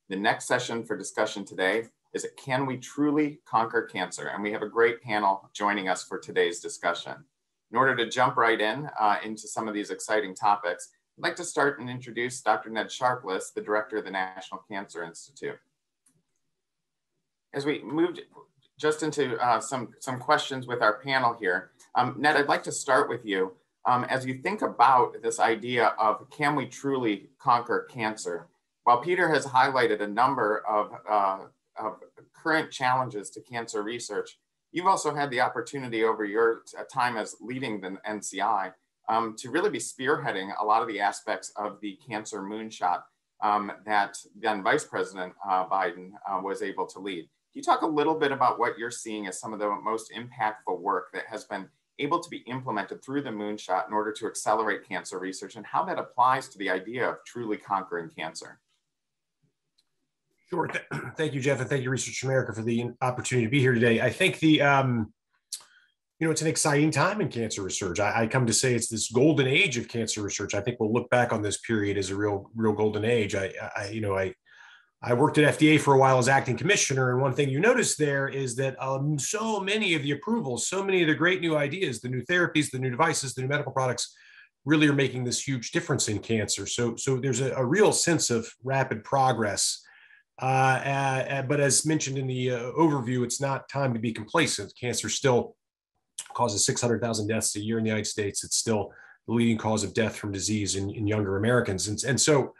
The next session for discussion today is Can We Truly Conquer Cancer? And we have a great panel joining us for today's discussion. In order to jump right into some of these exciting topics, I'd like to start and introduce Dr. Ned Sharpless, the director of the National Cancer Institute. As we moved just into some questions with our panel here, Ned, I'd like to start with you. As you think about this idea of can we truly conquer cancer, while Peter has highlighted a number of current challenges to cancer research, you've also had the opportunity over your time as leading the NCI to really be spearheading a lot of the aspects of the cancer moonshot that then Vice President Biden was able to lead. Can you talk a little bit about what you're seeing as some of the most impactful work that has been able to be implemented through the moonshot in order to accelerate cancer research and how that applies to the idea of truly conquering cancer? Sure. Thank you, Jeff, and thank you, Research America, for the opportunity to be here today. I think the, it's an exciting time in cancer research. I come to say it's this golden age of cancer research. I think we'll look back on this period as a real golden age. I worked at FDA for a while as acting commissioner, and one thing you notice there is that so many of the approvals, so many of the great new ideas, the new therapies, the new devices, the new medical products, really are making this huge difference in cancer. So there's a real sense of rapid progress. But as mentioned in the overview, it's not time to be complacent. Cancer still causes 600,000 deaths a year in the United States. It's still the leading cause of death from disease in younger Americans. And so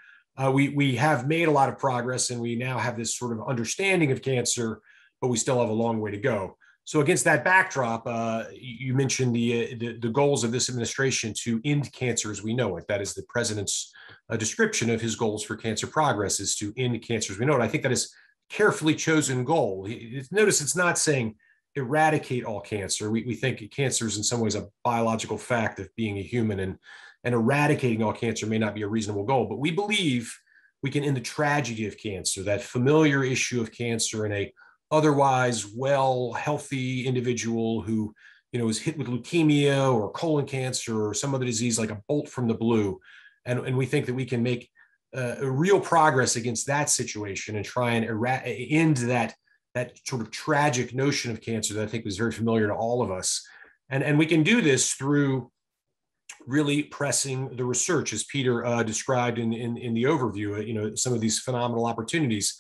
we have made a lot of progress, and we now have this sort of understanding of cancer, but we still have a long way to go. So against that backdrop, you mentioned the goals of this administration to end cancer as we know it. That is the president's description of his goals for cancer progress, is to end cancer as we know it. I think that is a carefully chosen goal. Notice it's not saying eradicate all cancer. We think cancer is in some ways a biological fact of being a human, and eradicating all cancer may not be a reasonable goal, but we believe we can end the tragedy of cancer, that familiar issue of cancer in a otherwise well, healthy individual who, is hit with leukemia or colon cancer or some other disease like a bolt from the blue. And we think that we can make a real progress against that situation and try and end that sort of tragic notion of cancer that I think was very familiar to all of us. And we can do this through really pressing the research, as Peter described in the overview, some of these phenomenal opportunities.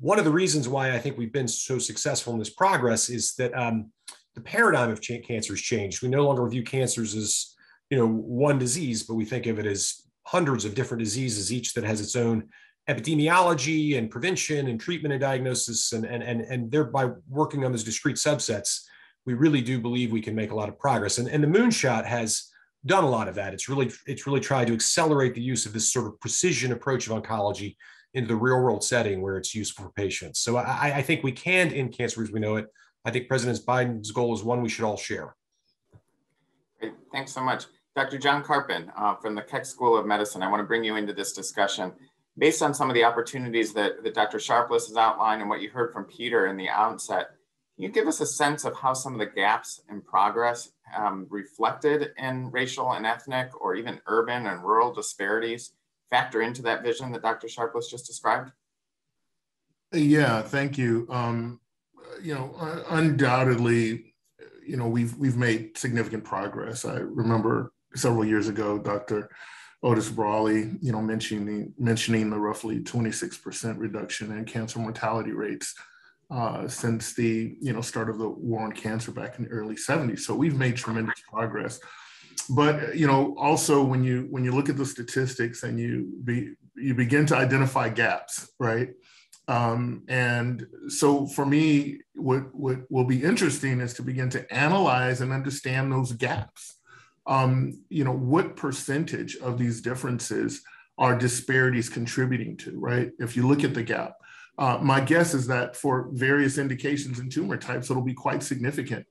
One of the reasons why I think we've been so successful in this progress is that the paradigm of cancer has changed. We no longer view cancers as, one disease, but we think of it as hundreds of different diseases, each that has its own epidemiology and prevention and treatment and diagnosis. And thereby working on those discrete subsets, we really do believe we can make a lot of progress. And the moonshot has done a lot of that. It's really tried to accelerate the use of this sort of precision approach of oncology into the real world setting where it's useful for patients. So I think we can end cancer as we know it. I think President Biden's goal is one we should all share. Great. Thanks so much. Dr. John Karpin from the Keck School of Medicine, I want to bring you into this discussion. Based on some of the opportunities that Dr. Sharpless has outlined and what you heard from Peter in the outset, can you give us a sense of how some of the gaps in progress reflected in racial and ethnic or even urban and rural disparities factor into that vision that Dr. Sharpless just described? Yeah, thank you. Undoubtedly, we've made significant progress. I remember several years ago, Dr. Otis Brawley, mentioning the roughly 26% reduction in cancer mortality rates since the start of the war on cancer back in the early 70s. So we've made tremendous progress. But also when you look at the statistics and you begin to identify gaps, right? And so for me, what will be interesting is to begin to analyze and understand those gaps. What percentage of these differences are disparities contributing to, right? If you look at the gap, my guess is that for various indications and tumor types, it'll be quite significant.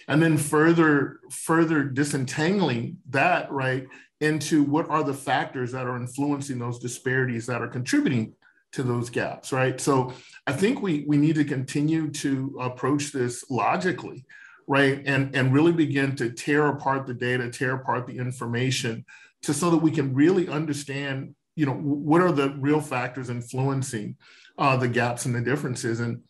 And then further disentangling that, right, into what are the factors that are influencing those disparities that are contributing to those gaps, right? So I think we need to continue to approach this logically, right? And really begin to tear apart the data, tear apart the information so that we can really understand, what are the real factors influencing the gaps and the differences. And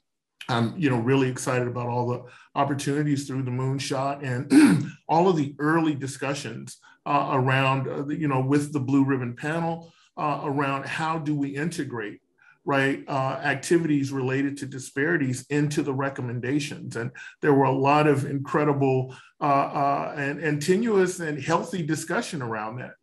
I'm, really excited about all the opportunities through the moonshot and all of the early discussions around, with the Blue Ribbon panel around how do we integrate, right, activities related to disparities into the recommendations. And there were a lot of incredible and tenuous and healthy discussion around that.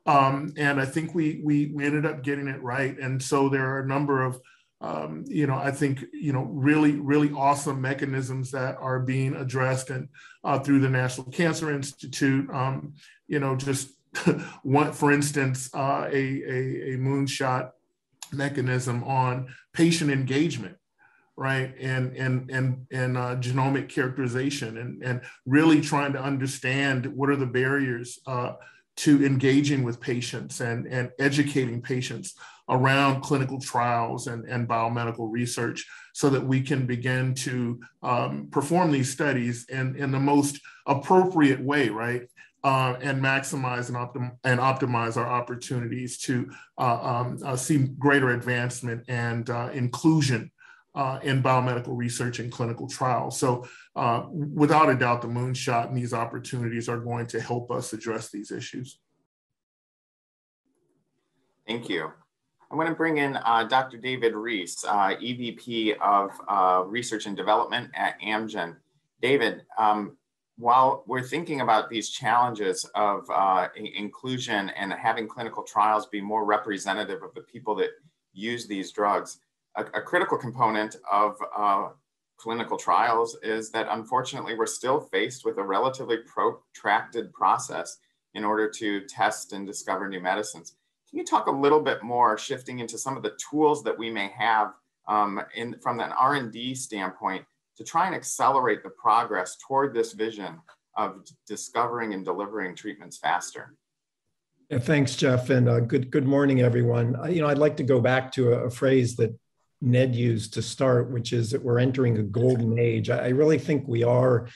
And I think we ended up getting it right. And so there are a number of I think, really, really awesome mechanisms that are being addressed and through the National Cancer Institute, just one, for instance, a moonshot mechanism on patient engagement, right? And genomic characterization and really trying to understand what are the barriers to engaging with patients and educating patients around clinical trials and biomedical research so that we can begin to perform these studies in the most appropriate way, right? And maximize and optimize our opportunities to see greater advancement and inclusion in biomedical research and clinical trials. So without a doubt, the moonshot and these opportunities are going to help us address these issues. Thank you. I'm going to bring in Dr. David Reese, EVP of Research and Development at Amgen. David, while we're thinking about these challenges of inclusion and having clinical trials be more representative of the people that use these drugs, a critical component of clinical trials is that unfortunately we're still faced with a relatively protracted process in order to test and discover new medicines. Can you talk a little bit more, shifting into some of the tools that we may have from an R&D standpoint to try and accelerate the progress toward this vision of discovering and delivering treatments faster? Yeah, thanks, Jeff, and good morning, everyone. I'd like to go back to a phrase that Ned used to start, which is that we're entering a golden age. I really think we are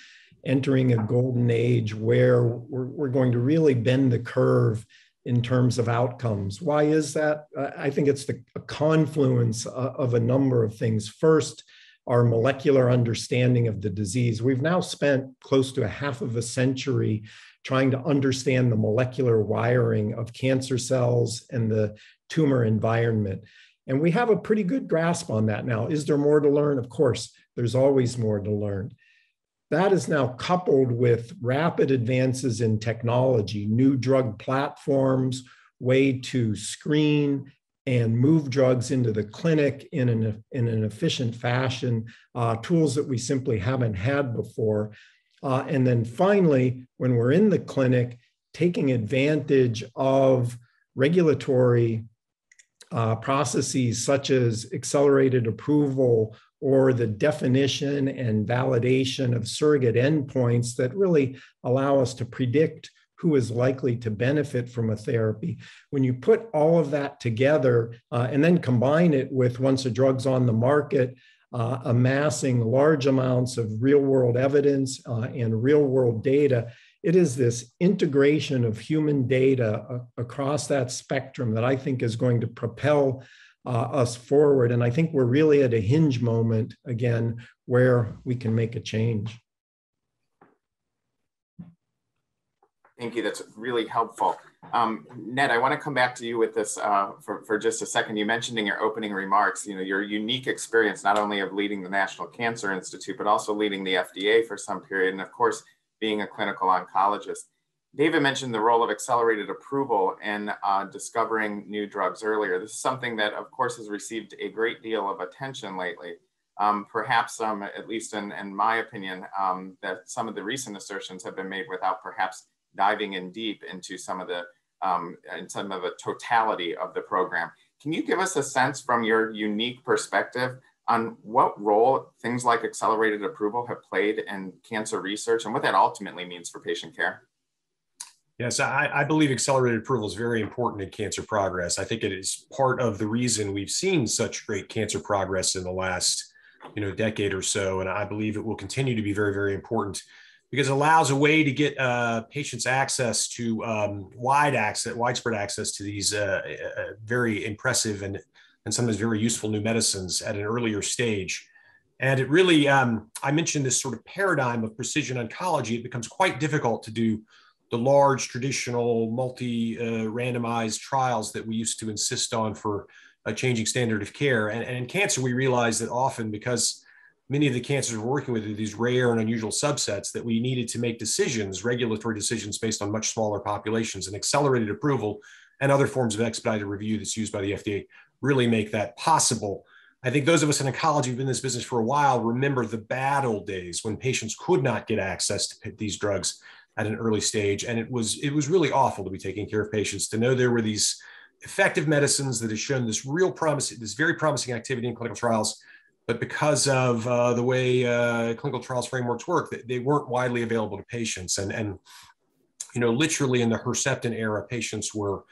entering a golden age where we're going to really bend the curve in terms of outcomes. Why is that? I think it's a confluence of a number of things. First, our molecular understanding of the disease. We've now spent close to a half of a century trying to understand the molecular wiring of cancer cells and the tumor environment. And we have a pretty good grasp on that now. Is there more to learn? Of course, there's always more to learn. That is now coupled with rapid advances in technology, new drug platforms, way to screen and move drugs into the clinic in an efficient fashion, tools that we simply haven't had before. And then finally, when we're in the clinic, taking advantage of regulatory processes such as accelerated approval or the definition and validation of surrogate endpoints that really allow us to predict who is likely to benefit from a therapy. When you put all of that together and then combine it with, once a drug's on the market, amassing large amounts of real-world evidence and real-world data, it is this integration of human data across that spectrum that I think is going to propel us forward. And I think we're really at a hinge moment again where we can make a change. Thank you. That's really helpful. Ned, I want to come back to you with this for just a second. You mentioned in your opening remarks, your unique experience, not only of leading the National Cancer Institute, but also leading the FDA for some period, and of course, being a clinical oncologist. David mentioned the role of accelerated approval in discovering new drugs earlier. This is something that, of course, has received a great deal of attention lately. Perhaps, at least in my opinion, that some of the recent assertions have been made without perhaps diving in deep into some of the totality of the program. Can you give us a sense from your unique perspective on what role things like accelerated approval have played in cancer research and what that ultimately means for patient care? Yes, I believe accelerated approval is very important in cancer progress. I think it is part of the reason we've seen such great cancer progress in the last decade or so. And I believe it will continue to be very, very important because it allows a way to get patients access to widespread access to these very impressive and and sometimes very useful new medicines at an earlier stage. And it really, I mentioned this sort of paradigm of precision oncology. It becomes quite difficult to do the large traditional multi-randomized trials that we used to insist on for a changing standard of care. And in cancer, we realize that often, because many of the cancers we're working with are these rare and unusual subsets, that we needed to make decisions, regulatory decisions based on much smaller populations, and accelerated approval and other forms of expedited review that's used by the FDA really make that possible. I think those of us in oncology who've been in this business for a while remember the bad old days when patients could not get access to these drugs at an early stage. And it was really awful to be taking care of patients, to know there were these effective medicines that have shown this real promise, this very promising activity in clinical trials. But because of the way clinical trials frameworks work, they weren't widely available to patients. And literally in the Herceptin era, patients were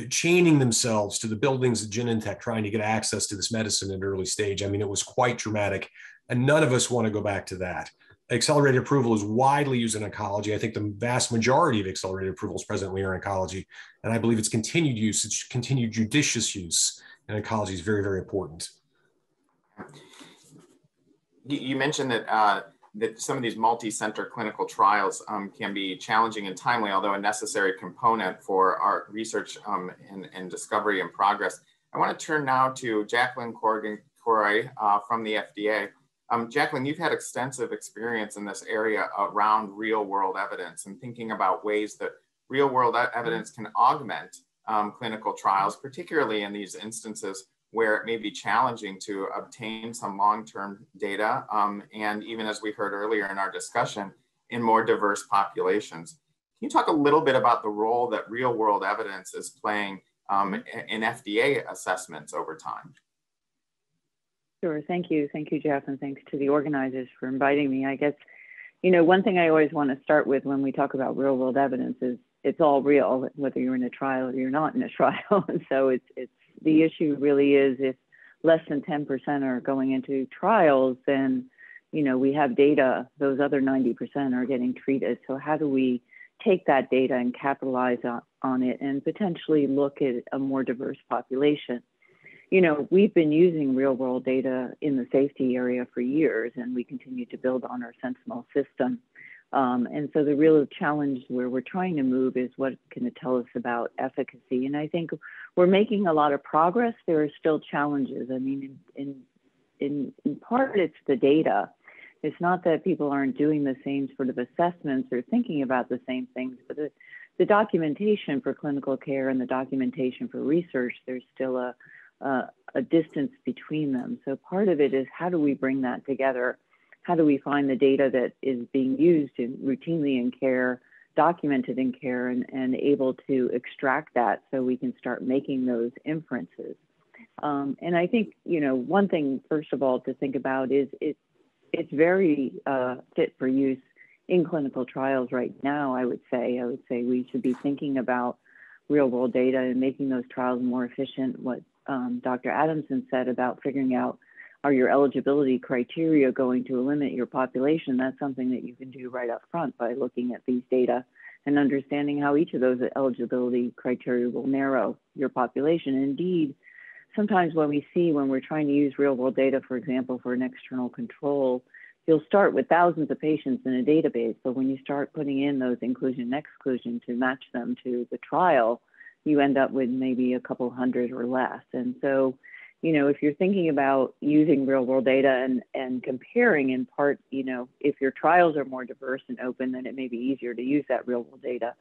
chaining themselves to the buildings of Genentech trying to get access to this medicine at an early stage. I mean, it was quite dramatic, and none of us want to go back to that. Accelerated approval is widely used in oncology. I think the vast majority of accelerated approvals presently are in oncology, and I believe its continued use, its continued judicious use in oncology is very, very important. You mentioned that that some of these multi-center clinical trials can be challenging and timely, although a necessary component for our research and discovery and progress. I want to turn now to Jacqueline Corey from the FDA. Jacqueline, you've had extensive experience in this area around real-world evidence and thinking about ways that real-world evidence can augment clinical trials, particularly in these instances where it may be challenging to obtain some long-term data, and even as we heard earlier in our discussion, in more diverse populations. Can you talk a little bit about the role that real-world evidence is playing in FDA assessments over time? Sure, thank you, Jeff, and thanks to the organizers for inviting me. I guess, one thing I always want to start with when we talk about real-world evidence is it's all real, whether you're in a trial or you're not in a trial. So it's the issue really is if less than 10% are going into trials, then, we have data, those other 90% are getting treated. So how do we take that data and capitalize on it and potentially look at a more diverse population? We've been using real world data in the safety area for years, and we continue to build on our Sentinel system. And so the real challenge where we're trying to move is what can it tell us about efficacy? And I think we're making a lot of progress. There are still challenges. I mean, in part, it's the data. It's not that people aren't doing the same sort of assessments or thinking about the same things, but the documentation for clinical care and the documentation for research, there's still a distance between them. So part of it is how do we bring that together? How do we find the data that is being used routinely in care, documented in care, and able to extract that so we can start making those inferences? And I think, one thing, first of all, to think about is it's very fit for use in clinical trials right now, I would say. I would say we should be thinking about real world data and making those trials more efficient. What Dr. Adamson said about figuring out, are your eligibility criteria going to limit your population? That's something that you can do right up front by looking at these data and understanding how each of those eligibility criteria will narrow your population. Indeed, sometimes when we're trying to use real world data, for example, for an external control, you'll start with thousands of patients in a database, but when you start putting in those inclusion and exclusion to match them to the trial, you end up with maybe a couple hundred or less. And so, if you're thinking about using real world data and comparing in part, if your trials are more diverse and open, then it may be easier to use that real world data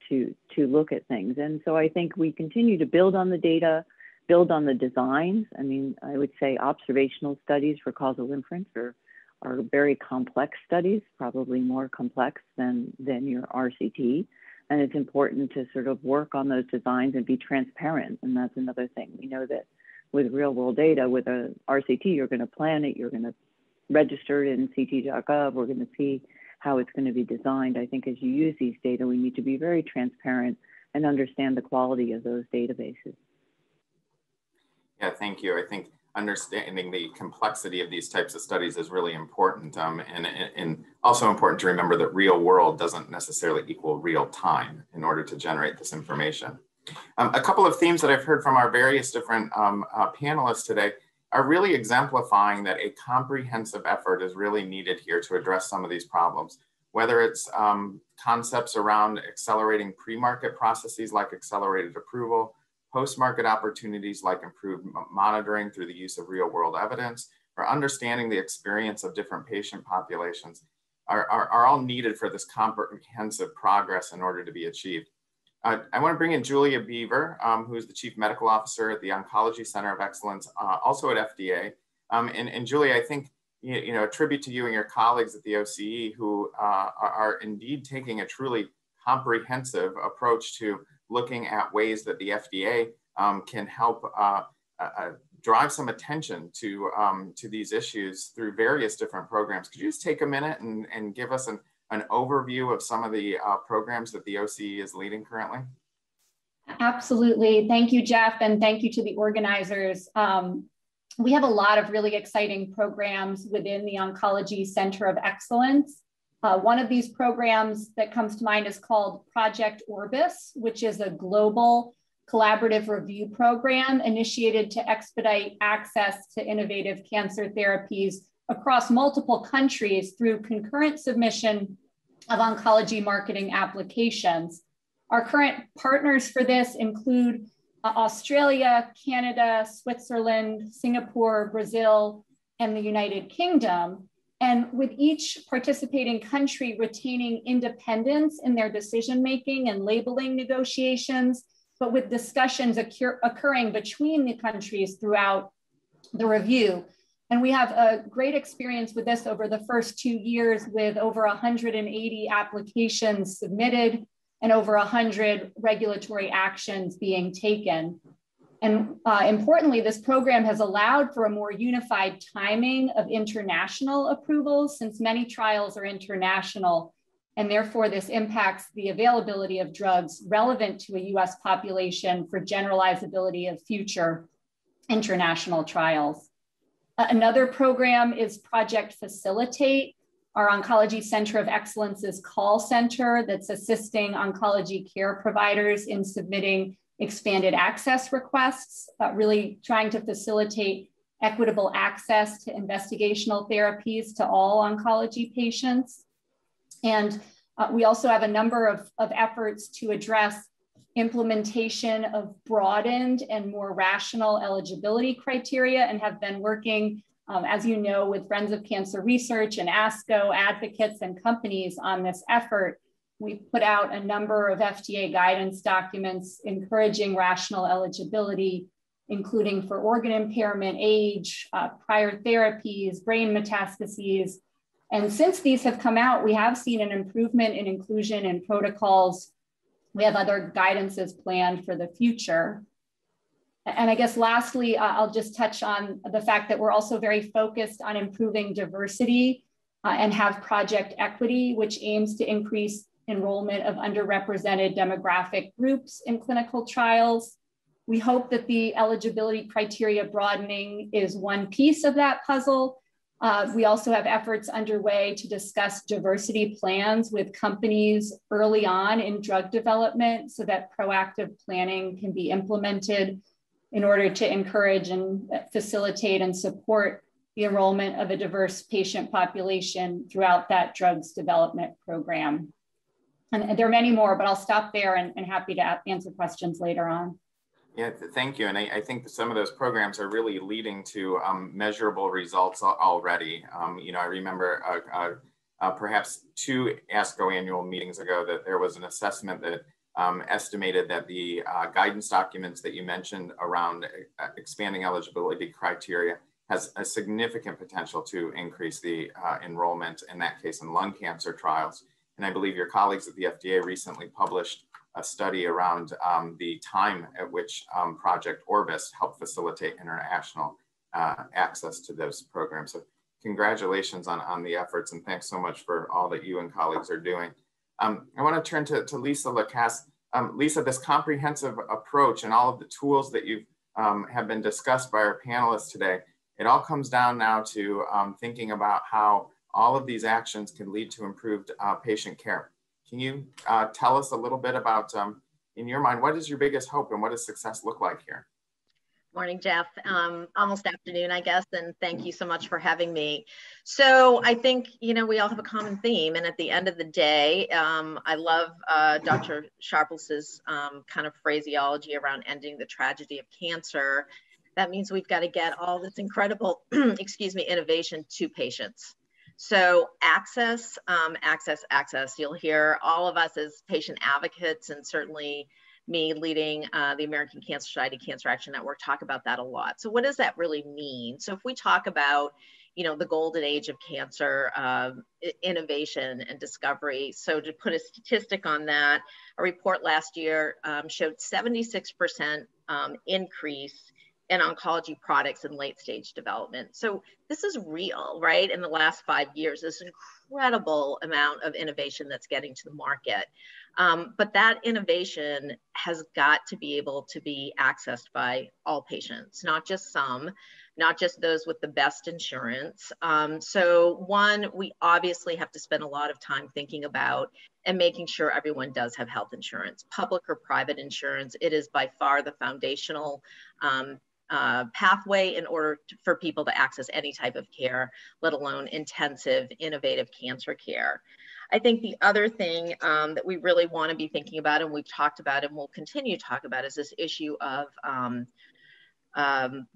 to look at things. And so I think we continue to build on the data, build on the designs. I mean, I would say observational studies for causal inference are very complex studies, probably more complex than your RCT. And it's important to sort of work on those designs and be transparent. And that's another thing. We know that with real world data, with a RCT, you're going to plan it, you're going to register it in ct.gov, we're going to see how it's going to be designed. I think as you use these data, we need to be very transparent and understand the quality of those databases. Yeah, thank you. I think understanding the complexity of these types of studies is really important, and also important to remember that real world doesn't necessarily equal real time in order to generate this information. A couple of themes that I've heard from our various different panelists today are really exemplifying that a comprehensive effort is really needed here to address some of these problems, whether it's concepts around accelerating pre-market processes like accelerated approval, post-market opportunities like improved monitoring through the use of real-world evidence, or understanding the experience of different patient populations are all needed for this comprehensive progress in order to be achieved. I want to bring in Julia Beaver, who is the Chief Medical Officer at the Oncology Center of Excellence, also at FDA. And Julia, I think, a tribute to you and your colleagues at the OCE who are indeed taking a truly comprehensive approach to looking at ways that the FDA can help drive some attention to these issues through various different programs. Could you just take a minute and give us an overview of some of the programs that the OCE is leading currently? Absolutely. Thank you, Jeff, and thank you to the organizers. We have a lot of really exciting programs within the Oncology Center of Excellence. One of these programs that comes to mind is called Project Orbis, which is a global collaborative review program initiated to expedite access to innovative cancer therapies across multiple countries through concurrent submission of oncology marketing applications. Our current partners for this include Australia, Canada, Switzerland, Singapore, Brazil, and the United Kingdom. And with each participating country retaining independence in their decision-making and labeling negotiations, but with discussions occurring between the countries throughout the review. And we have a great experience with this over the first 2 years with over 180 applications submitted and over 100 regulatory actions being taken. And importantly, this program has allowed for a more unified timing of international approvals since many trials are international, and therefore this impacts the availability of drugs relevant to a US population for generalizability of future international trials. Another program is Project Facilitate, our Oncology Center of Excellence's call center that's assisting oncology care providers in submitting expanded access requests, really trying to facilitate equitable access to investigational therapies to all oncology patients. And we also have a number of efforts to address implementation of broadened and more rational eligibility criteria and have been working, as you know, with Friends of Cancer Research and ASCO advocates and companies on this effort. We've put out a number of FDA guidance documents encouraging rational eligibility, including for organ impairment, age, prior therapies, brain metastases. And since these have come out, we have seen an improvement in inclusion in protocols. We have other guidances planned for the future. And I guess lastly, I'll just touch on the fact that we're also very focused on improving diversity and have Project Equity, which aims to increase enrollment of underrepresented demographic groups in clinical trials. We hope that the eligibility criteria broadening is one piece of that puzzle. We also have efforts underway to discuss diversity plans with companies early on in drug development so that proactive planning can be implemented in order to encourage and facilitate and support the enrollment of a diverse patient population throughout that drug's development program. And there are many more, but I'll stop there and happy to answer questions later on. Yeah, thank you. And I think that some of those programs are really leading to measurable results already. I remember perhaps 2 ASCO annual meetings ago that there was an assessment that estimated that the guidance documents that you mentioned around expanding eligibility criteria has a significant potential to increase the enrollment, in that case, in lung cancer trials. And I believe your colleagues at the FDA recently published a study around the time at which Project Orbis helped facilitate international access to those programs. So congratulations on the efforts, and thanks so much for all that you and colleagues are doing. I want to turn to Lisa Lacasse. Lisa, this comprehensive approach and all of the tools that you have been discussed by our panelists today, it all comes down now to thinking about how all of these actions can lead to improved patient care. Can you tell us a little bit about in your mind, what is your biggest hope and what does success look like here? Morning, Jeff. Almost afternoon, I guess, and thank you so much for having me. So I think, you know, we all have a common theme, and at the end of the day, I love Dr. Sharpless's kind of phraseology around ending the tragedy of cancer. That means we've got to get all this incredible, excuse me, innovation to patients. So access, access. You'll hear all of us as patient advocates, and certainly me leading the American Cancer Society Cancer Action Network talk about that a lot. So what does that really mean? So if we talk about, you know, the golden age of cancer, innovation and discovery. So to put a statistic on that, a report last year showed 76% increase in oncology products in late stage development. So this is real, right? In the last 5 years, this incredible amount of innovation that's getting to the market. But that innovation has got to be able to be accessed by all patients, not just some, not just those with the best insurance. So one, we obviously have to spend a lot of time thinking about and making sure everyone does have health insurance, public or private insurance. It is by far the foundational pathway in order for people to access any type of care, let alone intensive, innovative cancer care. I think the other thing that we really want to be thinking about, and we've talked about and we'll continue to talk about, is this issue of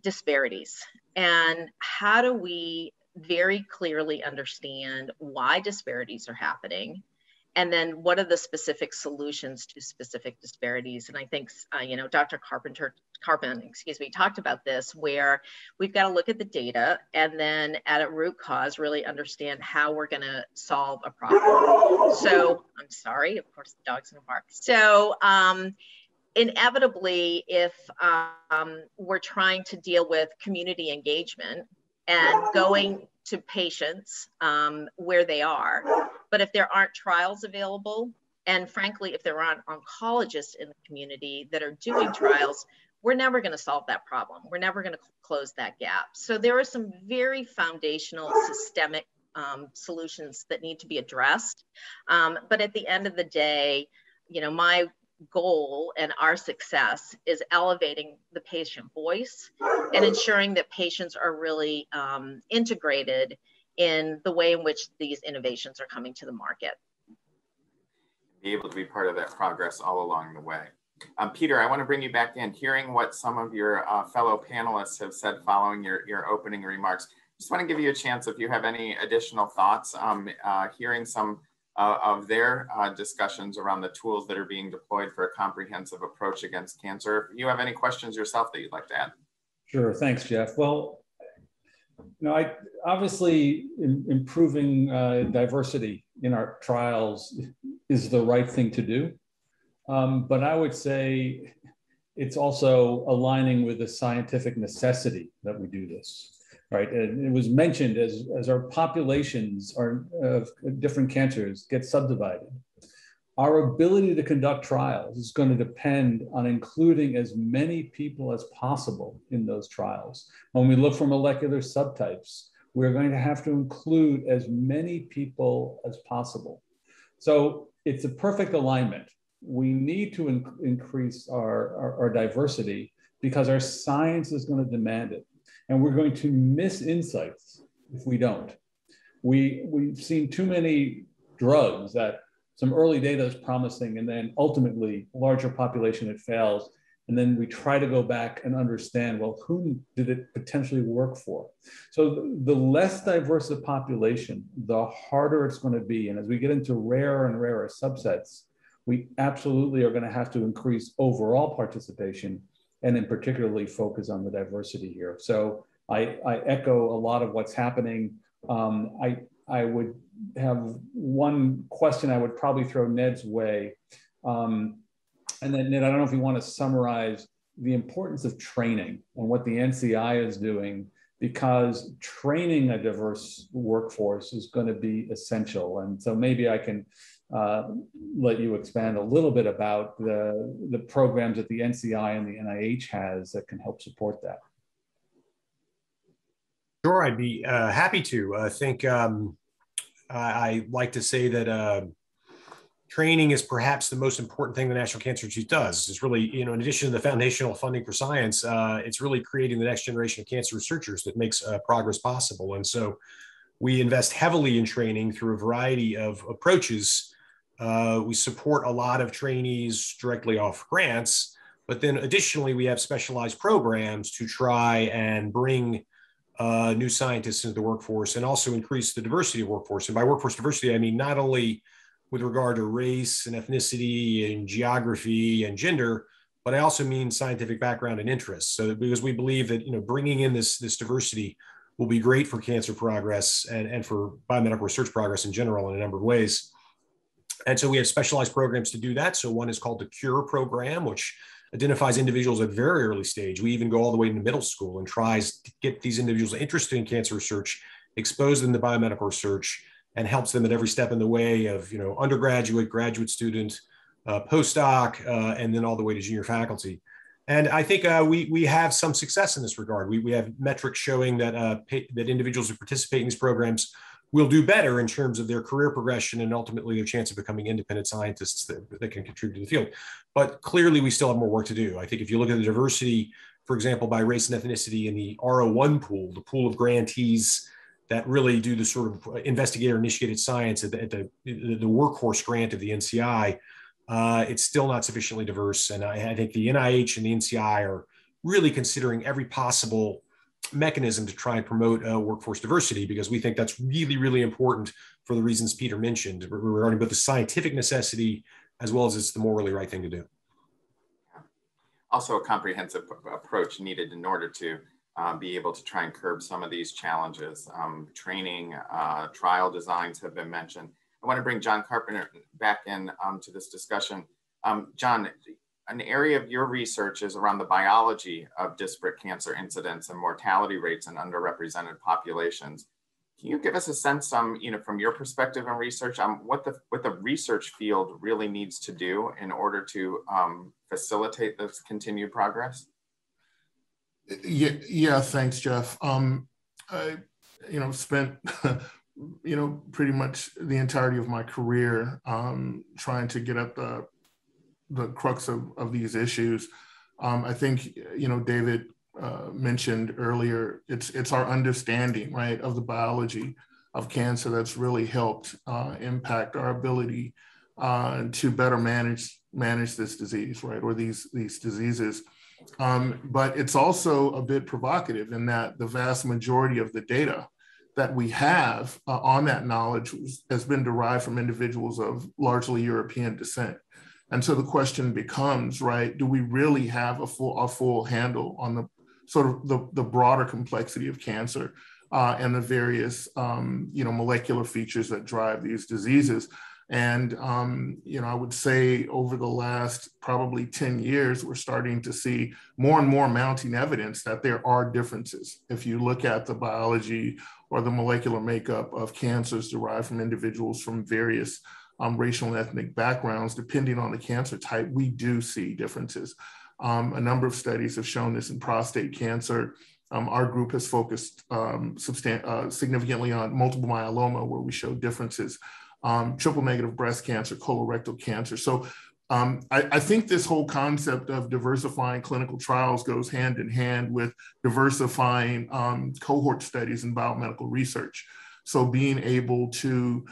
disparities. And how do we very clearly understand why disparities are happening? And then what are the specific solutions to specific disparities? And I think, you know, Dr. Carpin, talked about this, where we've got to look at the data and then at a root cause, really understand how we're going to solve a problem. So I'm sorry, of course, the dog's going to bark. So inevitably, if we're trying to deal with community engagement and going to patients where they are, but if there aren't trials available, and frankly, if there aren't oncologists in the community that are doing trials, we're never going to solve that problem. We're never going to close that gap. So there are some very foundational systemic solutions that need to be addressed. But at the end of the day, you know, my goal and our success is elevating the patient voice and ensuring that patients are really integrated in the way in which these innovations are coming to the market. Be able to be part of that progress all along the way. Peter, I want to bring you back in, hearing what some of your fellow panelists have said following your opening remarks. Just want to give you a chance if you have any additional thoughts, hearing some of their discussions around the tools that are being deployed for a comprehensive approach against cancer. If you have any questions yourself that you'd like to add. Sure, thanks, Jeff. Well, you know, obviously improving diversity in our trials is the right thing to do. But I would say it's also aligning with the scientific necessity that we do this, right? And it was mentioned as our populations of different cancers get subdivided, our ability to conduct trials is going to depend on including as many people as possible in those trials. When we look for molecular subtypes, we're going to have to include as many people as possible. So it's a perfect alignment. We need to increase our diversity because our science is going to demand it. And we're going to miss insights if we don't. We've seen too many drugs that some early data is promising, and then ultimately larger population, it fails. And then we try to go back and understand, well, whom did it potentially work for? So the less diverse the population, the harder it's going to be. And as we get into rarer and rarer subsets, we absolutely are going to have to increase overall participation and in particularly focus on the diversity here. So I echo a lot of what's happening. I would have one question I would probably throw Ned's way. And then Ned, I don't know if you want to summarize the importance of training and what the NCI is doing, because training a diverse workforce is going to be essential. And so maybe I can let you expand a little bit about the programs that the NCI and the NIH has that can help support that. Sure, I'd be happy to. I think I like to say that training is perhaps the most important thing the National Cancer Institute does. It's really, in addition to the foundational funding for science, it's really creating the next generation of cancer researchers that makes progress possible. And so we invest heavily in training through a variety of approaches. We support a lot of trainees directly off grants, but then additionally, we have specialized programs to try and bring new scientists into the workforce and also increase the diversity of workforce. And by workforce diversity, I mean not only with regard to race and ethnicity and geography and gender, but I also mean scientific background and interests. So because we believe that bringing in this diversity will be great for cancer progress and for biomedical research progress in general in a number of ways. And so we have specialized programs to do that. So one is called the CURE program, which identifies individuals at very early stage. We even go all the way into middle school and tries to get these individuals interested in cancer research, expose them to biomedical research, and helps them at every step in the way of, undergraduate, graduate student, postdoc, and then all the way to junior faculty. And I think we have some success in this regard. We have metrics showing that that individuals who participate in these programs will do better in terms of their career progression and ultimately their chance of becoming independent scientists that can contribute to the field. But clearly, we still have more work to do. I think if you look at the diversity, for example, by race and ethnicity in the R01 pool, the pool of grantees that really do the sort of investigator-initiated science at the workhorse grant of the NCI, it's still not sufficiently diverse. And I think the NIH and the NCI are really considering every possible mechanism to try and promote workforce diversity, because we think that's really, really important for the reasons Peter mentioned regarding both the scientific necessity as well as it's the morally right thing to do. Also a comprehensive approach needed in order to be able to try and curb some of these challenges. Training, trial designs have been mentioned. I want to bring John Carpenter back in to this discussion. John, an area of your research is around the biology of disparate cancer incidence and mortality rates in underrepresented populations. Can you give us a sense, from your perspective and research, what the research field really needs to do in order to facilitate this continued progress? Yeah, thanks, Jeff. I, spent, pretty much the entirety of my career trying to get at the crux of these issues. I think, David mentioned earlier, it's our understanding, right, of the biology of cancer that's really helped impact our ability to better manage this disease, right, or these diseases. But it's also a bit provocative in that the vast majority of the data that we have on that knowledge has been derived from individuals of largely European descent. And so the question becomes, right, do we really have a full handle on the sort of the broader complexity of cancer and the various, molecular features that drive these diseases? And, I would say over the last probably 10 years, we're starting to see more and more mounting evidence that there are differences. If you look at the biology or the molecular makeup of cancers derived from individuals from various racial and ethnic backgrounds, depending on the cancer type, we do see differences. A number of studies have shown this in prostate cancer. Our group has focused significantly on multiple myeloma, where we show differences. Triple negative breast cancer, colorectal cancer. So I think this whole concept of diversifying clinical trials goes hand in hand with diversifying cohort studies in biomedical research. So being able to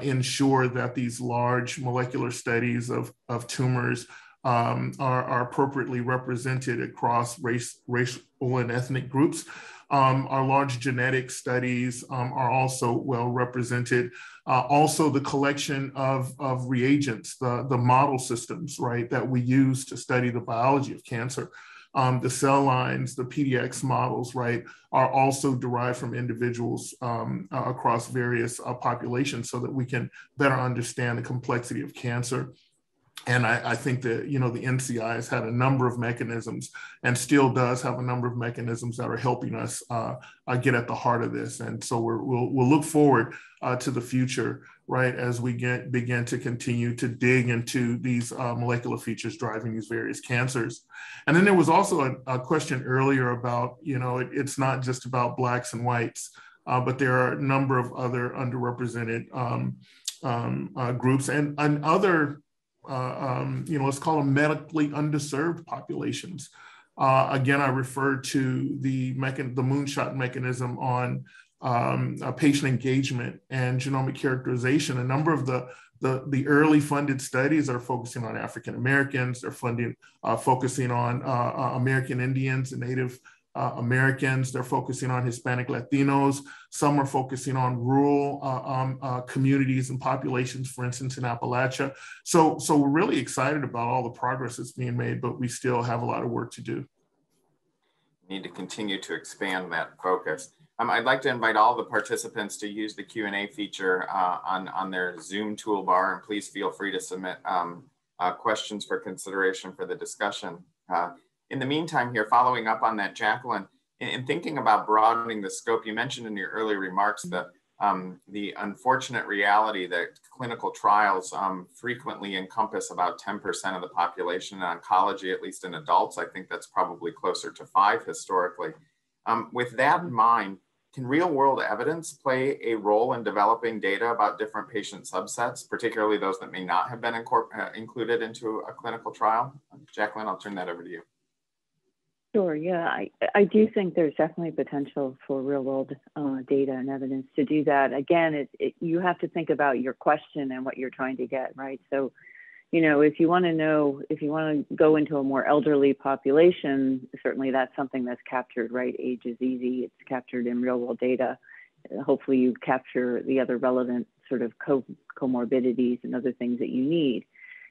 ensure that these large molecular studies of tumors are appropriately represented across racial and ethnic groups. Our large genetic studies are also well represented. Also, the collection of reagents, the model systems, right, that we use to study the biology of cancer. The cell lines, the PDX models, right, are also derived from individuals across various populations so that we can better understand the complexity of cancer. And I think that, the NCI has had a number of mechanisms and still does have a number of mechanisms that are helping us get at the heart of this. And so we'll look forward to the future, right, as we begin to continue to dig into these molecular features driving these various cancers. And then there was also a question earlier about, it's not just about Blacks and whites, but there are a number of other underrepresented groups and other, let's call them medically underserved populations. Again, I referred to the moonshot mechanism on patient engagement and genomic characterization. A number of the early funded studies are focusing on African Americans. They're focusing on American Indians and Native Americans. They're focusing on Hispanic Latinos. Some are focusing on rural communities and populations, for instance, in Appalachia. So we're really excited about all the progress that's being made, but we still have a lot of work to do. Need to continue to expand that focus. I'd like to invite all the participants to use the Q&A feature on their Zoom toolbar, and please feel free to submit questions for consideration for the discussion. In the meantime here, following up on that, Jacqueline, in thinking about broadening the scope, you mentioned in your earlier remarks the unfortunate reality that clinical trials frequently encompass about 10% of the population in oncology, at least in adults. I think that's probably closer to 5% historically. With that in mind, can real-world evidence play a role in developing data about different patient subsets, particularly those that may not have been included into a clinical trial? Jacqueline, I'll turn that over to you. Sure, yeah, I do think there's definitely potential for real-world data and evidence to do that. Again, you have to think about your question and what you're trying to get, right? So, if you want to go into a more elderly population, certainly that's something that's captured, right? Age is easy, it's captured in real-world data. Hopefully you capture the other relevant sort of comorbidities and other things that you need.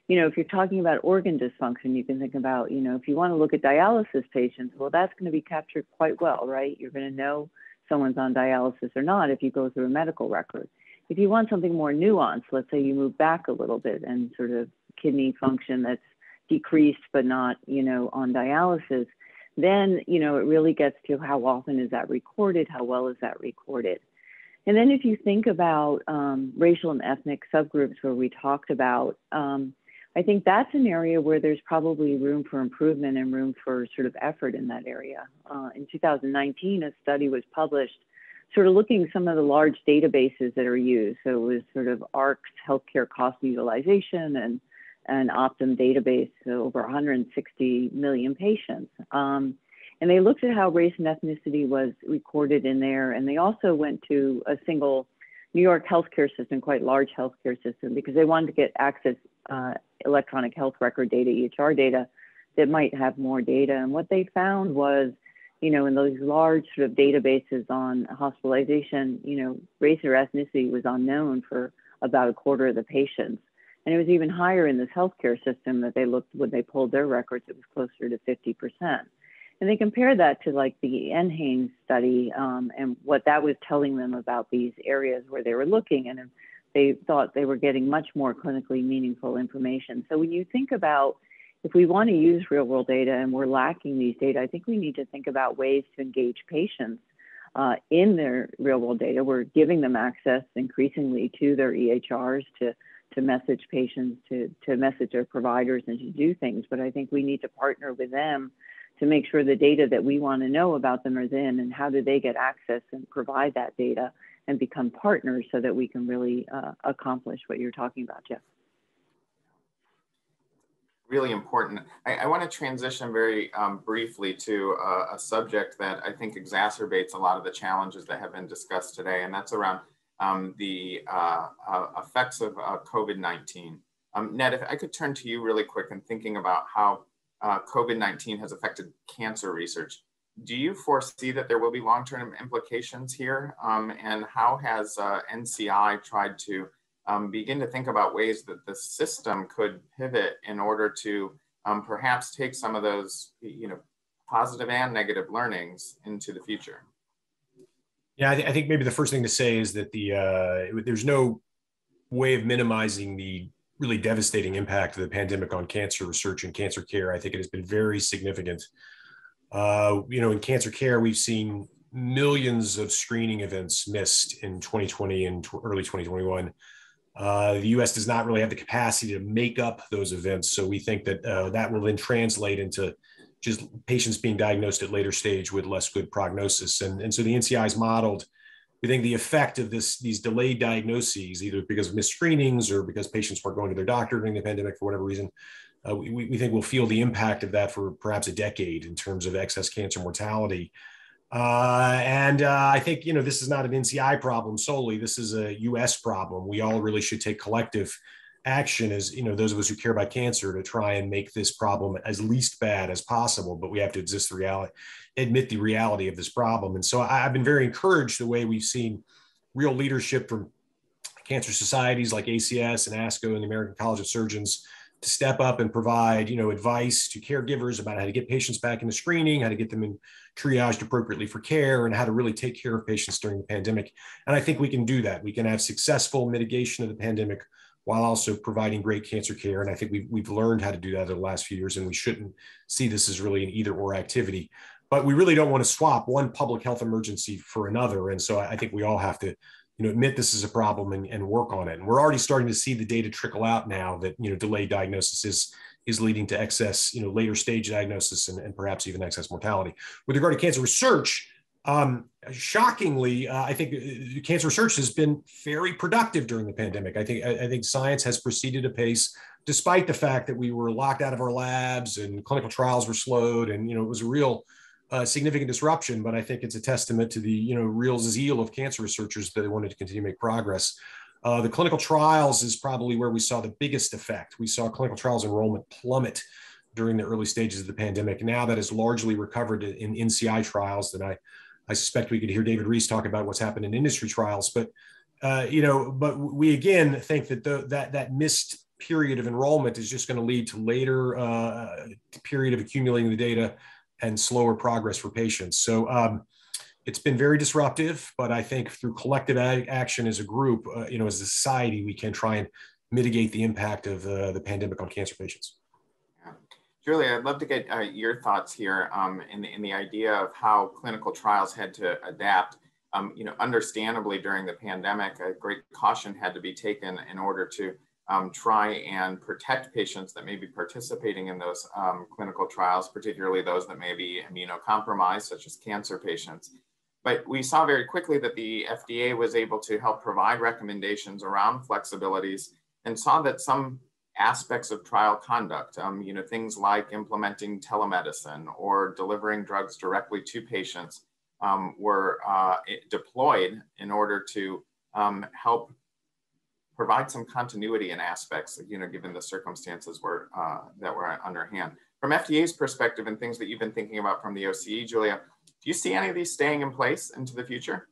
If you're talking about organ dysfunction, you can think about, if you want to look at dialysis patients, well, that's going to be captured quite well, right? You're going to know someone's on dialysis or not if you go through a medical record. If you want something more nuanced, let's say you move back a little bit and sort of kidney function that's decreased but not, on dialysis, then, it really gets to how often is that recorded, how well is that recorded. And then if you think about racial and ethnic subgroups where we talked about, I think that's an area where there's probably room for improvement and room for sort of effort in that area. In 2019, a study was published sort of looking at some of the large databases that are used. So it was sort of ARC's healthcare cost utilization and Optum database, so over 160 million patients. And they looked at how race and ethnicity was recorded in there. And they also went to a single New York healthcare system, quite large healthcare system, because they wanted to get access electronic health record data, EHR data, that might have more data. And what they found was, in those large sort of databases on hospitalization, race or ethnicity was unknown for about a quarter of the patients. And it was even higher in this healthcare system that they looked, when they pulled their records, it was closer to 50%. And they compared that to like the NHANES study and what that was telling them about these areas where they were looking. And they thought they were getting much more clinically meaningful information. So when you think about, if we want to use real world data and we're lacking these data, I think we need to think about ways to engage patients in their real world data. We're giving them access increasingly to their EHRs to message patients, to message their providers and to do things. But I think we need to partner with them to make sure the data that we want to know about them is in, and how do they get access and provide that data and become partners so that we can really accomplish what you're talking about, Jeff. Really important. I want to transition very briefly to a subject that I think exacerbates a lot of the challenges that have been discussed today, and that's around the effects of COVID-19. Ned, if I could turn to you really quick and thinking about how COVID-19 has affected cancer research. Do you foresee that there will be long-term implications here? And how has NCI tried to begin to think about ways that the system could pivot in order to perhaps take some of those, positive and negative learnings into the future? Yeah, I think maybe the first thing to say is that there's no way of minimizing the really devastating impact of the pandemic on cancer research and cancer care. I think it has been very significant. In cancer care, we've seen millions of screening events missed in 2020 and early 2021. The US does not really have the capacity to make up those events. So we think that that will then translate into just patients being diagnosed at later stage with less good prognosis. And so the NCI has modeled we think the effect of these delayed diagnoses, either because of missed screenings or because patients weren't going to their doctor during the pandemic for whatever reason, we think we'll feel the impact of that for perhaps a decade in terms of excess cancer mortality. I think, this is not an NCI problem solely. This is a US problem. We all really should take collective action as, those of us who care about cancer to try and make this problem as least bad as possible, but we have to admit the reality of this problem. And so I've been very encouraged the way we've seen real leadership from cancer societies like ACS and ASCO and the American College of Surgeons to step up and provide, advice to caregivers about how to get patients back into screening, how to get them in triaged appropriately for care, and how to really take care of patients during the pandemic. And I think we can do that. We can have successful mitigation of the pandemic while also providing great cancer care. And I think we've learned how to do that over the last few years, and we shouldn't see this as really an either or activity. But we really don't want to swap one public health emergency for another. And so I think we all have to admit this is a problem and work on it. And we're already starting to see the data trickle out now that, delayed diagnosis is leading to excess, later stage diagnosis and perhaps even excess mortality. With regard to cancer research, shockingly, I think cancer research has been very productive during the pandemic. I think science has proceeded apace, despite the fact that we were locked out of our labs and clinical trials were slowed, and it was a real significant disruption. But I think it's a testament to the real zeal of cancer researchers that they wanted to continue to make progress. The clinical trials is probably where we saw the biggest effect. We saw clinical trials enrollment plummet during the early stages of the pandemic. Now that is largely recovered in NCI trials. That I suspect we could hear David Reese talk about what's happened in industry trials. But but we again think that that missed period of enrollment is just going to lead to later period of accumulating the data and slower progress for patients. So it's been very disruptive, but I think through collective action as a group, as a society, we can try and mitigate the impact of the pandemic on cancer patients. Yeah. Julia, I'd love to get your thoughts here in the idea of how clinical trials had to adapt. Understandably during the pandemic, a great caution had to be taken in order to try and protect patients that may be participating in those clinical trials, particularly those that may be immunocompromised, such as cancer patients. But we saw very quickly that the FDA was able to help provide recommendations around flexibilities and saw that some aspects of trial conduct, things like implementing telemedicine or delivering drugs directly to patients were deployed in order to help provide some continuity in aspects, given the circumstances that were underhand. From FDA's perspective and things that you've been thinking about from the OCE, Julia, do you see any of these staying in place into the future?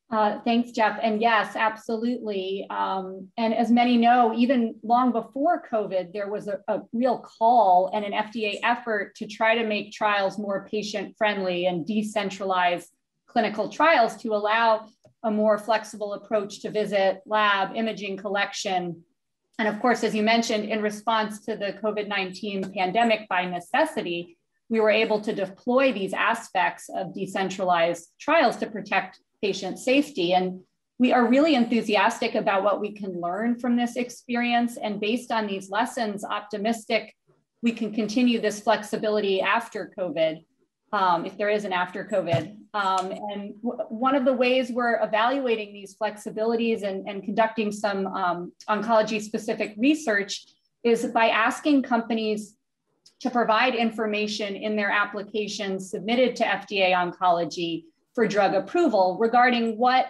Thanks, Jeff. And yes, absolutely. And as many know, even long before COVID, there was a real call and an FDA effort to try to make trials more patient-friendly and decentralize clinical trials to allow a more flexible approach to visit, lab, imaging collection. And of course, as you mentioned, in response to the COVID-19 pandemic by necessity, we were able to deploy these aspects of decentralized trials to protect patient safety. And we are really enthusiastic about what we can learn from this experience. And based on these lessons, optimistic we can continue this flexibility after COVID, if there is an after COVID. And one of the ways we're evaluating these flexibilities and conducting some oncology specific research is by asking companies to provide information in their applications submitted to FDA Oncology for drug approval regarding what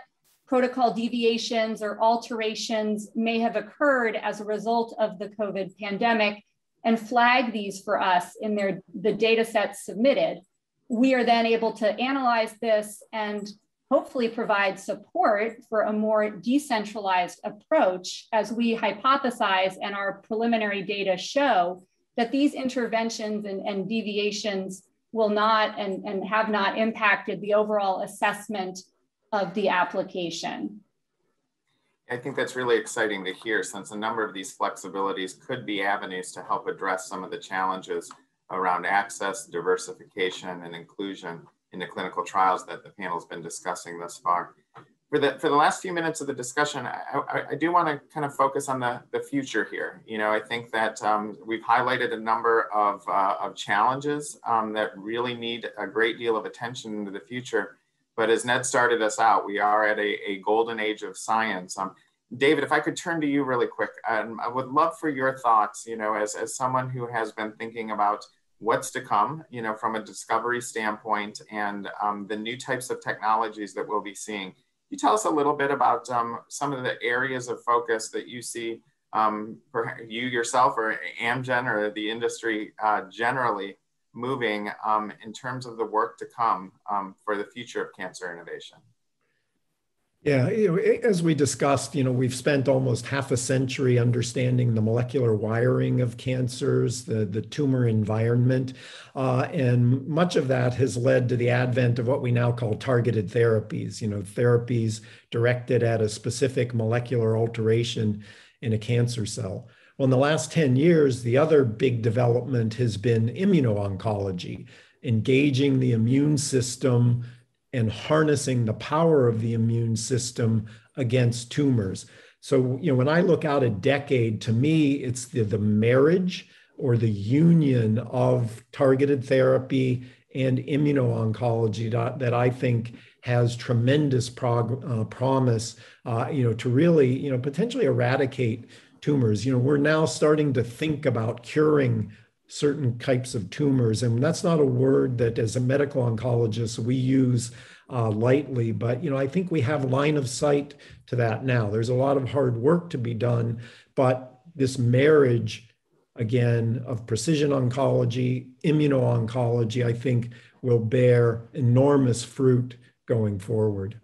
protocol deviations or alterations may have occurred as a result of the COVID pandemic and flag these for us in the data sets submitted. We are then able to analyze this and hopefully provide support for a more decentralized approach as we hypothesize and our preliminary data show that these interventions and deviations will not and have not impacted the overall assessment of the application. I think that's really exciting to hear, since a number of these flexibilities could be avenues to help address some of the challenges around access, diversification, and inclusion in the clinical trials that the panel's been discussing thus far. For the last few minutes of the discussion, I do want to kind of focus on the future here. I think that we've highlighted a number of challenges that really need a great deal of attention into the future. But as Ned started us out, we are at a golden age of science. David, if I could turn to you really quick, I would love for your thoughts, as someone who has been thinking about what's to come, from a discovery standpoint and the new types of technologies that we'll be seeing. Can you tell us a little bit about some of the areas of focus that you see for you yourself or Amgen or the industry generally moving in terms of the work to come for the future of cancer innovation? Yeah, as we discussed, we've spent almost half a century understanding the molecular wiring of cancers, the tumor environment, and much of that has led to the advent of what we now call targeted therapies, therapies directed at a specific molecular alteration in a cancer cell. Well, in the last 10 years, the other big development has been immuno-oncology, engaging the immune system and harnessing the power of the immune system against tumors. So, when I look out a decade, to me, it's the marriage or the union of targeted therapy and immuno-oncology that I think has tremendous promise, to really, potentially eradicate tumors. We're now starting to think about curing certain types of tumors. And that's not a word that as a medical oncologist we use lightly, but I think we have line of sight to that now. There's a lot of hard work to be done, but this marriage, again, of precision oncology, immuno-oncology, I think will bear enormous fruit going forward.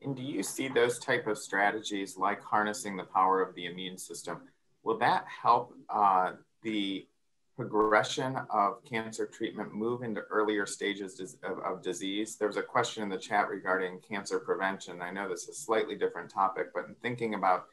And do you see those type of strategies like harnessing the power of the immune system? Will that help the progression of cancer treatment move into earlier stages of disease? There was a question in the chat regarding cancer prevention. I know this is a slightly different topic, but in thinking about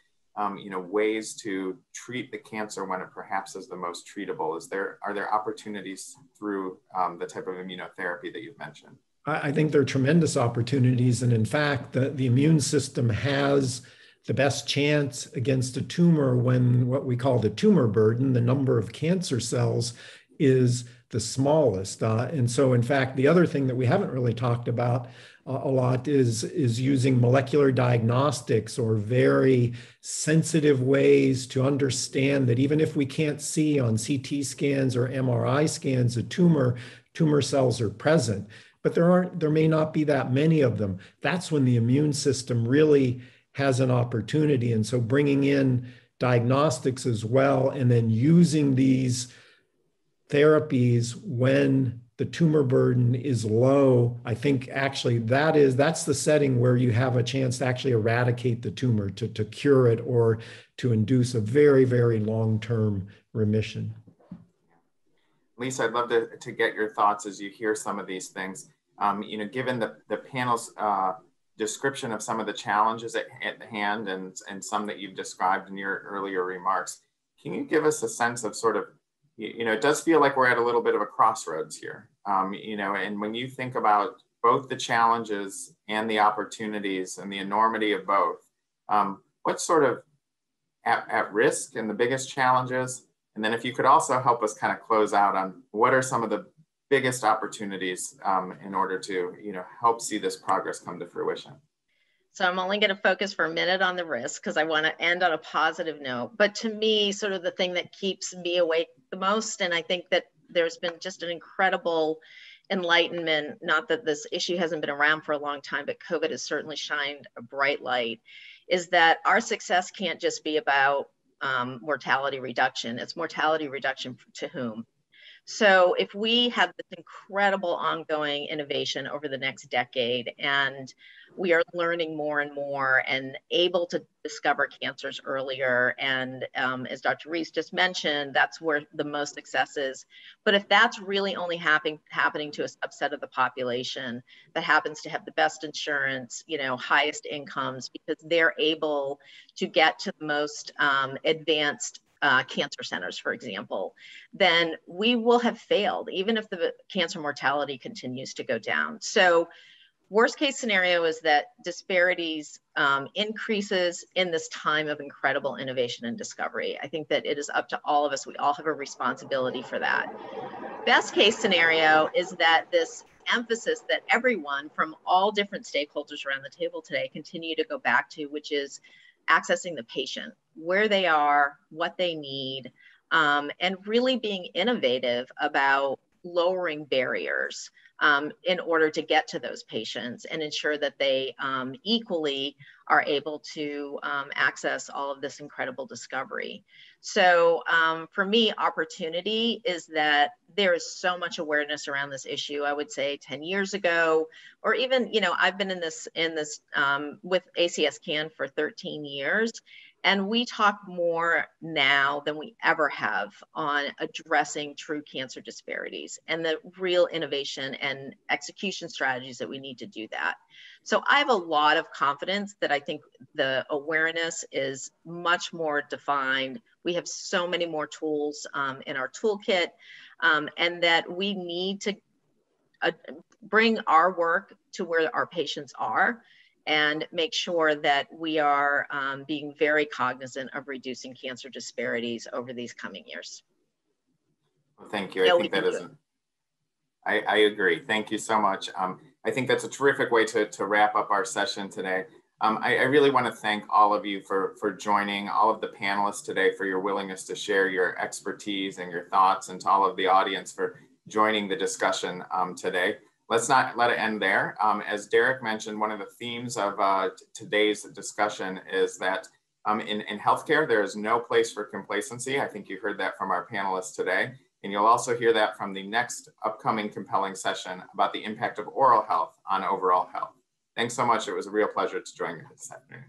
ways to treat the cancer when it perhaps is the most treatable, are there opportunities through the type of immunotherapy that you've mentioned? I think there are tremendous opportunities. And in fact, the immune system has the best chance against a tumor when what we call the tumor burden, the number of cancer cells, is the smallest. And so, in fact, the other thing that we haven't really talked about a lot is using molecular diagnostics or very sensitive ways to understand that even if we can't see on CT scans or MRI scans a tumor cells are present, but there may not be that many of them. That's when the immune system really has an opportunity. And so bringing in diagnostics as well, and then using these therapies when the tumor burden is low, I think actually that's the setting where you have a chance to actually eradicate the tumor, to cure it or to induce a very, very long-term remission. Lisa, I'd love to get your thoughts as you hear some of these things. Given the panel's description of some of the challenges at hand and some that you've described in your earlier remarks, can you give us a sense of sort of, it does feel like we're at a little bit of a crossroads here, and when you think about both the challenges and the opportunities and the enormity of both, what's sort of at risk and the biggest challenges? And then if you could also help us kind of close out on what are some of the biggest opportunities in order to help see this progress come to fruition. So I'm only going to focus for a minute on the risk because I want to end on a positive note. But to me, sort of the thing that keeps me awake the most, and I think that there's been just an incredible enlightenment, not that this issue hasn't been around for a long time, but COVID has certainly shined a bright light, is that our success can't just be about mortality reduction. It's mortality reduction to whom? So if we have this incredible ongoing innovation over the next decade, and we are learning more and more and able to discover cancers earlier, and as Dr. Reese just mentioned, that's where the most success is. But if that's really only happening to a subset of the population that happens to have the best insurance, highest incomes, because they're able to get to the most advanced cancer centers, for example, then we will have failed, even if the cancer mortality continues to go down. So worst case scenario is that disparities increases in this time of incredible innovation and discovery. I think that it is up to all of us. We all have a responsibility for that. Best case scenario is that this emphasis that everyone from all different stakeholders around the table today continue to go back to, which is accessing the patient, where they are, what they need, and really being innovative about lowering barriers in order to get to those patients and ensure that they equally are able to access all of this incredible discovery. So for me, opportunity is that there is so much awareness around this issue. I would say 10 years ago, or even, you know, I've been in this with ACS CAN for 13 years. And we talk more now than we ever have on addressing true cancer disparities and the real innovation and execution strategies that we need to do that. So I have a lot of confidence that I think the awareness is much more defined. We have so many more tools in our toolkit, and that we need to bring our work to where our patients are and make sure that we are being very cognizant of reducing cancer disparities over these coming years. Well, thank you. I think that is, I agree. Thank you so much. I think that's a terrific way to wrap up our session today. I really want to thank all of you for joining, all of the panelists today for your willingness to share your expertise and your thoughts, and to all of the audience for joining the discussion today. Let's not let it end there. As Derek mentioned, one of the themes of today's discussion is that in healthcare, there is no place for complacency. I think you heard that from our panelists today. And you'll also hear that from the next upcoming compelling session about the impact of oral health on overall health. Thanks so much. It was a real pleasure to join you this afternoon.